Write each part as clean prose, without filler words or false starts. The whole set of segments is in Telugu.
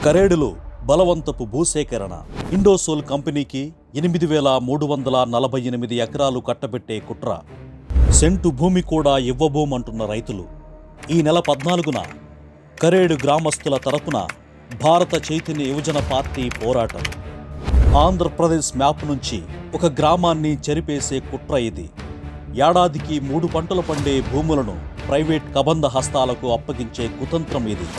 కరేడులో బలవంతపు భూసేకరణ. ఇండోసోల్ కంపెనీకి 8,348 ఎకరాలు కట్టబెట్టే కుట్ర. సెంటు భూమి కూడా ఇవ్వబోమంటున్న రైతులు. ఈ నెల 14న కరేడు గ్రామస్తుల తరపున భారత చైతన్య యువజన పార్టీ పోరాటం. ఆంధ్రప్రదేశ్ మ్యాప్ నుంచి ఒక గ్రామాన్ని చెరిపేసే కుట్ర ఇది. ఏడాదికి 3 పంటలు పండే భూములను ప్రైవేట్ కబంధ హస్తాలకు అప్పగించే కుతంత్రం ఇది.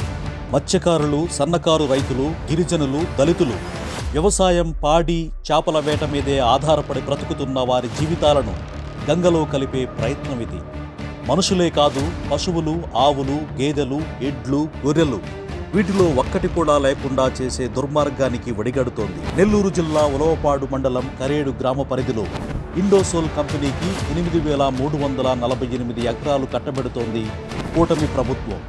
మత్స్యకారులు, సన్నకారు రైతులు, గిరిజనులు, దళితులు వ్యవసాయం, పాడి, చేపల వేట మీదే ఆధారపడి బ్రతుకుతున్న వారి జీవితాలను గంగలో కలిపే ప్రయత్నం ఇది. మనుషులే కాదు, పశువులు, ఆవులు, గేదెలు, ఎడ్లు, గొర్రెలు వీటిలో ఒక్కటి కూడా లేకుండా చేసే దుర్మార్గానికి ఒడిగడుతోంది. నెల్లూరు జిల్లా ఉలవపాడు మండలం కరేడు గ్రామ పరిధిలో ఇండోసోల్ కంపెనీకి 8,348 ఎకరాలు కట్టబెడుతోంది కూటమి ప్రభుత్వం.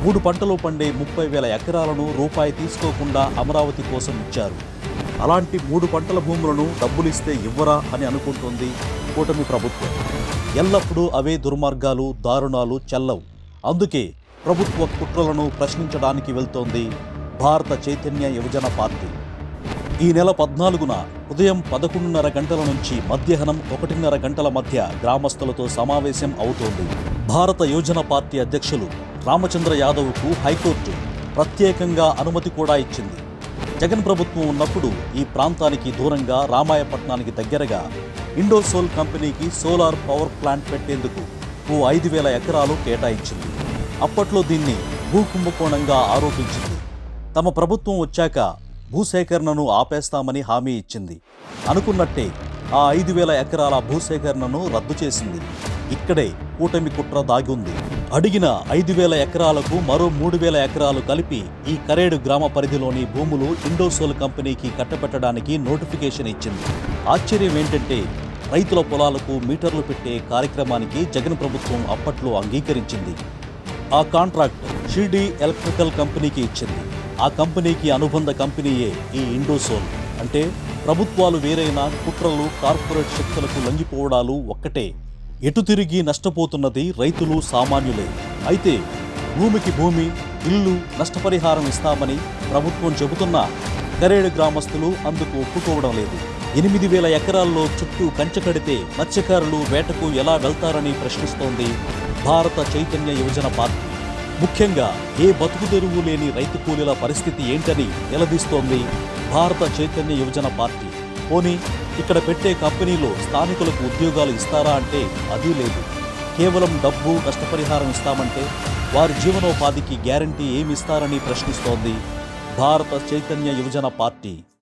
3 పంటలు పండే 30,000 ఎకరాలను రూపాయి తీసుకోకుండా అమరావతి కోసం ఇచ్చారు. అలాంటి 3 పంటల భూములను డబ్బులిస్తే ఇవ్వరా అని అనుకుంటోంది కూటమి ప్రభుత్వం. ఎల్లప్పుడూ అవే దుర్మార్గాలు, దారుణాలు చెల్లవు. అందుకే ప్రభుత్వ కుట్రలను ప్రశ్నించడానికి వెళ్తోంది భారత చైతన్య యువజన పార్టీ. ఈ నెల 14న ఉదయం 11:30 గంటల నుంచి మధ్యాహ్నం 1:30 గంటల మధ్య గ్రామస్తులతో సమావేశం అవుతోంది. భారత యువజన పార్టీ అధ్యక్షులు రామచంద్ర యాదవ్కు హైకోర్టు ప్రత్యేకంగా అనుమతి కూడా ఇచ్చింది. జగన్ ప్రభుత్వం ఉన్నప్పుడు ఈ ప్రాంతానికి దూరంగా రామాయపట్నానికి దగ్గరగా ఇండోసోల్ కంపెనీకి సోలార్ పవర్ ప్లాంట్ పెట్టేందుకు 5,000 ఎకరాలు కేటాయించింది. అప్పట్లో దీన్ని భూకుంభకోణంగా ఆరోపించింది. తమ ప్రభుత్వం వచ్చాక భూసేకరణను ఆపేస్తామని హామీ ఇచ్చింది. అనుకున్నట్టే ఆ 5,000 ఎకరాల భూసేకరణను రద్దు చేసింది. ఇక్కడే కూటమి కుట్ర దాగి ఉంది. అడిగిన 5,000 ఎకరాలకు మరో 3,000 ఎకరాలు కలిపి ఈ కరేడు గ్రామ పరిధిలోని భూములు ఇండోసోల్ కంపెనీకి కట్టబెట్టడానికి నోటిఫికేషన్ ఇచ్చింది. ఆశ్చర్యం ఏంటంటే రైతుల పొలాలకు మీటర్లు పెట్టే కార్యక్రమానికి జగన్ ప్రభుత్వం అప్పట్లో అంగీకరించింది. ఆ కాంట్రాక్ట్ షిర్డీ ఎలక్ట్రికల్ కంపెనీకి ఇచ్చింది. ఆ కంపెనీకి అనుబంధ కంపెనీయే ఈ ఇండోసోల్. అంటే ప్రభుత్వాలు వేరైనా కుట్రలు, కార్పొరేట్ శక్తులకు లొంగిపోవడాలు ఒక్కటే. ఎటు తిరిగి నష్టపోతున్నది రైతులు, సామాన్యులే. అయితే భూమికి భూమి, ఇల్లు, నష్టపరిహారం ఇస్తామని ప్రభుత్వం చెబుతున్నా కరేడు గ్రామస్తులు అందుకు ఒప్పుకోవడం లేదు. 8,000 ఎకరాల్లో చుట్టూ కంచె కడితే మత్స్యకారులు వేటకు ఎలా వెళ్తారని ప్రశ్నిస్తోంది భారత చైతన్య యువజన పార్టీ. ముఖ్యంగా ఏ బతుకు తెరువు లేని రైతు కూలీల పరిస్థితి ఏంటని నిలదీస్తోంది భారత చైతన్య యువజన పార్టీ. పోనీ ఇక్కడ పెట్టే కంపెనీలో స్థానికులకు ఉద్యోగాలు ఇస్తారా అంటే అదీ లేదు. కేవలం డబ్బు, నష్టపరిహారం ఇస్తామంటే వారి జీవనోపాధికి గ్యారంటీ ఏమిస్తారని ప్రశ్నిస్తోంది భారత చైతన్య యువజన పార్టీ.